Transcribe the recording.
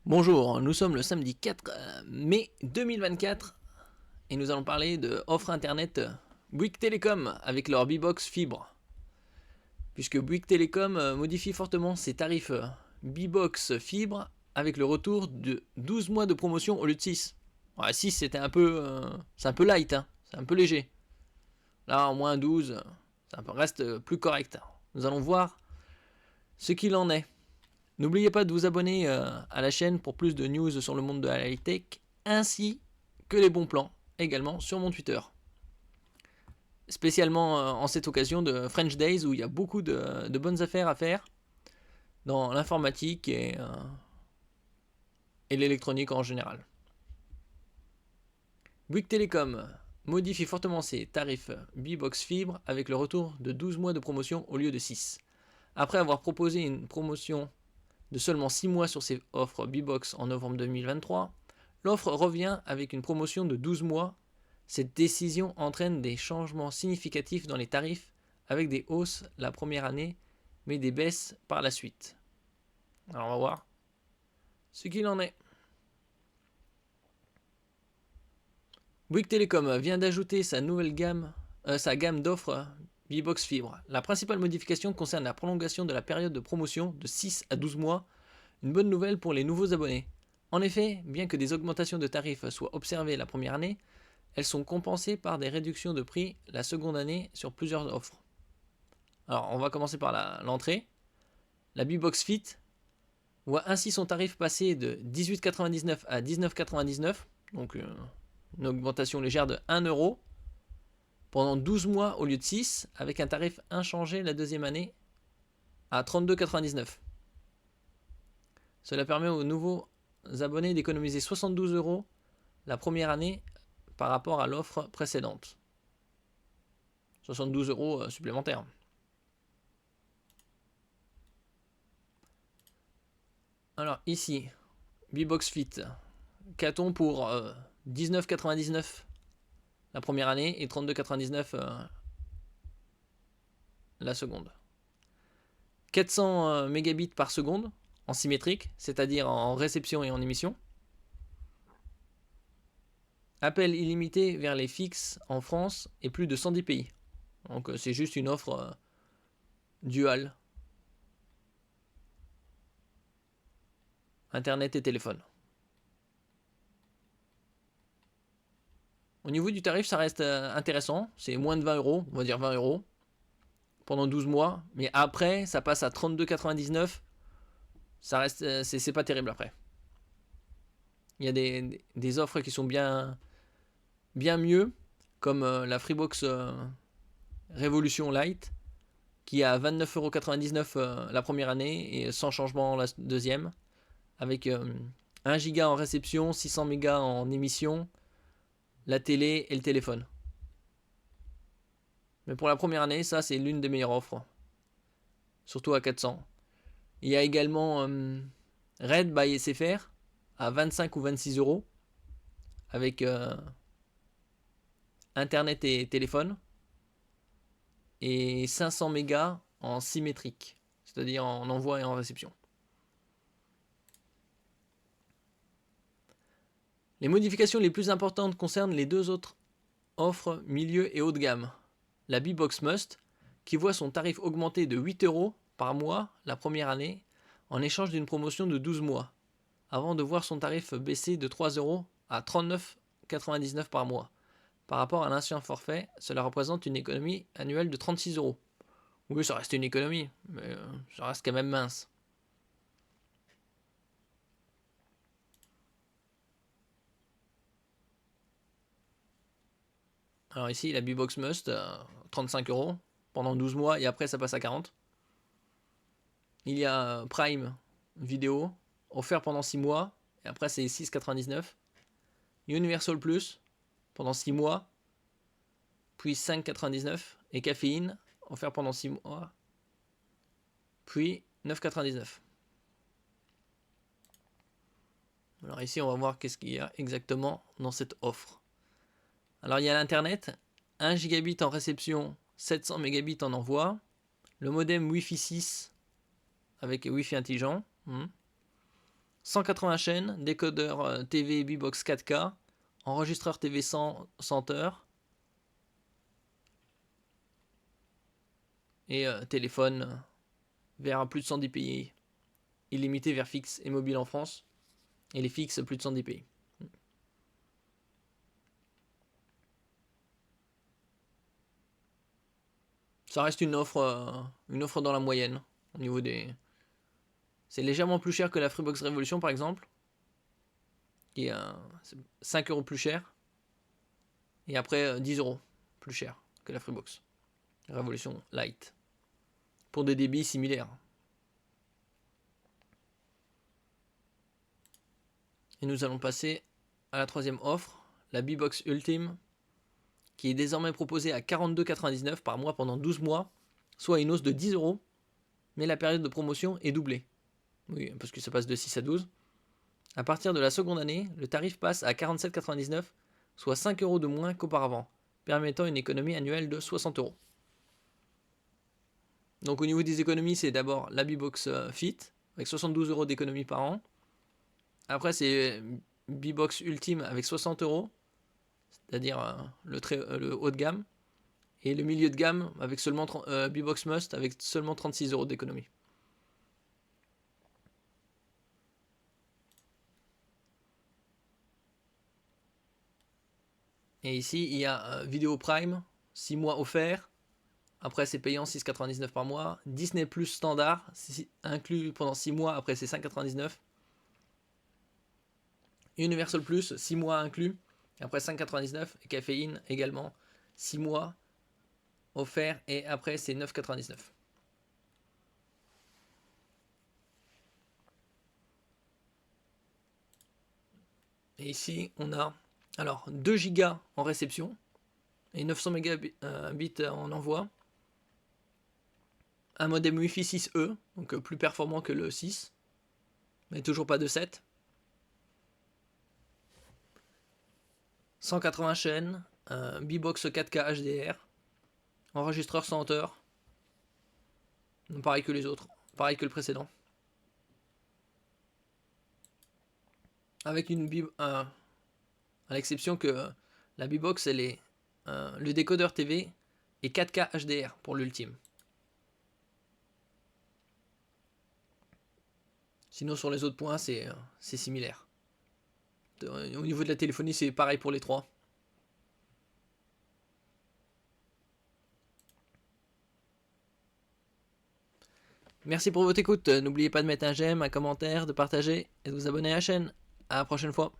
Bonjour, nous sommes le samedi 4 mai 2024 et nous allons parler de offre internet Bouygues Télécom avec leur B-Box fibre. Puisque Bouygues Télécom modifie fortement ses tarifs B-Box fibre avec le retour de 12 mois de promotion au lieu de 6. Ouais, 6 c'était c'est un peu light, hein, c'est un peu léger. Là en moins 12, ça reste plus correct. Nous allons voir ce qu'il en est. N'oubliez pas de vous abonner à la chaîne pour plus de news sur le monde de la high-tech, ainsi que les bons plans, également sur mon Twitter. Spécialement en cette occasion de French Days, où il y a beaucoup de bonnes affaires à faire dans l'informatique et l'électronique en général. Bouygues Télécom modifie fortement ses tarifs B-Box Fibre avec le retour de 12 mois de promotion au lieu de 6. Après avoir proposé une promotion de seulement 6 mois sur ses offres B-Box en novembre 2023, l'offre revient avec une promotion de 12 mois. Cette décision entraîne des changements significatifs dans les tarifs, avec des hausses la première année, mais des baisses par la suite. Alors on va voir ce qu'il en est. Bouygues Telecom vient d'ajouter sa gamme d'offres B-Box Fibre. La principale modification concerne la prolongation de la période de promotion de 6 à 12 mois, une bonne nouvelle pour les nouveaux abonnés. En effet, bien que des augmentations de tarifs soient observées la première année, elles sont compensées par des réductions de prix la seconde année sur plusieurs offres. Alors, on va commencer par l'entrée. La B-Box Fit voit ainsi son tarif passer de 18,99 à 19,99, donc une augmentation légère de 1 euro, pendant 12 mois au lieu de 6, avec un tarif inchangé la deuxième année à 32,99. Cela permet aux nouveaux abonnés d'économiser 72 euros la première année par rapport à l'offre précédente. 72 euros supplémentaires. Alors ici, B-Box Fit, qu'a-t-on pour 19,99 la première année et 32,99 la seconde. 400 mégabits par seconde en symétrique, c'est-à-dire en réception et en émission. Appel illimité vers les fixes en France et plus de 110 pays. Donc c'est juste une offre dual. Internet et téléphone. Au niveau du tarif, ça reste intéressant. C'est moins de 20 euros, on va dire 20 euros, pendant 12 mois. Mais après, ça passe à 32,99. Ça reste, c'est pas terrible après. Il y a des offres qui sont bien mieux, comme la Freebox Revolution Lite, qui est à 29,99 € la première année et sans changement la deuxième, avec 1 giga en réception, 600 mégas en émission, la télé et le téléphone. Mais pour la première année, ça c'est l'une des meilleures offres, surtout à 400. Il y a également Red by SFR à 25 ou 26 euros, avec internet et téléphone, et 500 mégas en symétrique, c'est-à-dire en envoi et en réception. Les modifications les plus importantes concernent les deux autres offres milieu et haut de gamme. La B-Box Must, qui voit son tarif augmenter de 8 euros par mois la première année, en échange d'une promotion de 12 mois, avant de voir son tarif baisser de 3 euros à 39,99 € par mois. Par rapport à l'ancien forfait, cela représente une économie annuelle de 36 euros. Oui, ça reste une économie, mais ça reste quand même mince. Alors ici, la B-Box Must, 35 euros pendant 12 mois et après ça passe à 40. Il y a Prime Vidéo, offert pendant 6 mois et après c'est 6,99. Universal Plus, pendant 6 mois, puis 5,99. Et Caféine, offert pendant 6 mois, puis 9,99. Alors ici, on va voir qu'est-ce qu'il y a exactement dans cette offre. Alors il y a l'internet, 1 gigabit en réception, 700 mégabits en envoi, le modem Wi-Fi 6 avec Wi-Fi intelligent, 180 chaînes, décodeur TV Bbox 4K, enregistreur TV 100 heures, et téléphone vers plus de 110 pays, illimité vers fixe et mobile en France, et les fixes plus de 110 pays. Ça reste une offre dans la moyenne au niveau des. C'est légèrement plus cher que la Freebox Revolution par exemple, qui est 5 € plus cher, et après 10 € plus cher que la Freebox Revolution Lite, pour des débits similaires. Et nous allons passer à la troisième offre, la Bbox Ultime, qui est désormais proposée à 42,99 par mois pendant 12 mois, soit une hausse de 10 €, mais la période de promotion est doublée. Oui, parce que ça passe de 6 à 12. À partir de la seconde année, le tarif passe à 47,99, soit 5 € de moins qu'auparavant, permettant une économie annuelle de 60 €. Donc au niveau des économies, c'est d'abord la Bbox Fit, avec 72 € d'économie par an. Après, c'est Bbox Ultime avec 60 €, c'est-à-dire le haut de gamme. Et le milieu de gamme avec seulement Bbox Must avec seulement 36 € d'économie. Et ici, il y a Vidéo Prime, 6 mois offerts. Après, c'est payant 6,99 par mois. Disney Plus standard, inclus pendant 6 mois. Après, c'est 5,99. Universal Plus, 6 mois inclus. Après, 5,99. Et Caféine également, 6 mois offerts. Et après, c'est 9,99. Et ici, on a alors 2 Go en réception et 900 mégabits en envoi. Un modem Wi-Fi 6E, donc plus performant que le 6, mais toujours pas de 7. 180 chaînes, Bbox 4K HDR, enregistreur 100 heures, pareil que les autres, pareil que le précédent. Avec à l'exception que la Bbox, elle est le décodeur TV est 4K HDR pour l'ultime. Sinon sur les autres points, c'est similaire. Au niveau de la téléphonie, c'est pareil pour les trois. Merci pour votre écoute. N'oubliez pas de mettre un j'aime, un commentaire, de partager et de vous abonner à la chaîne. À la prochaine fois.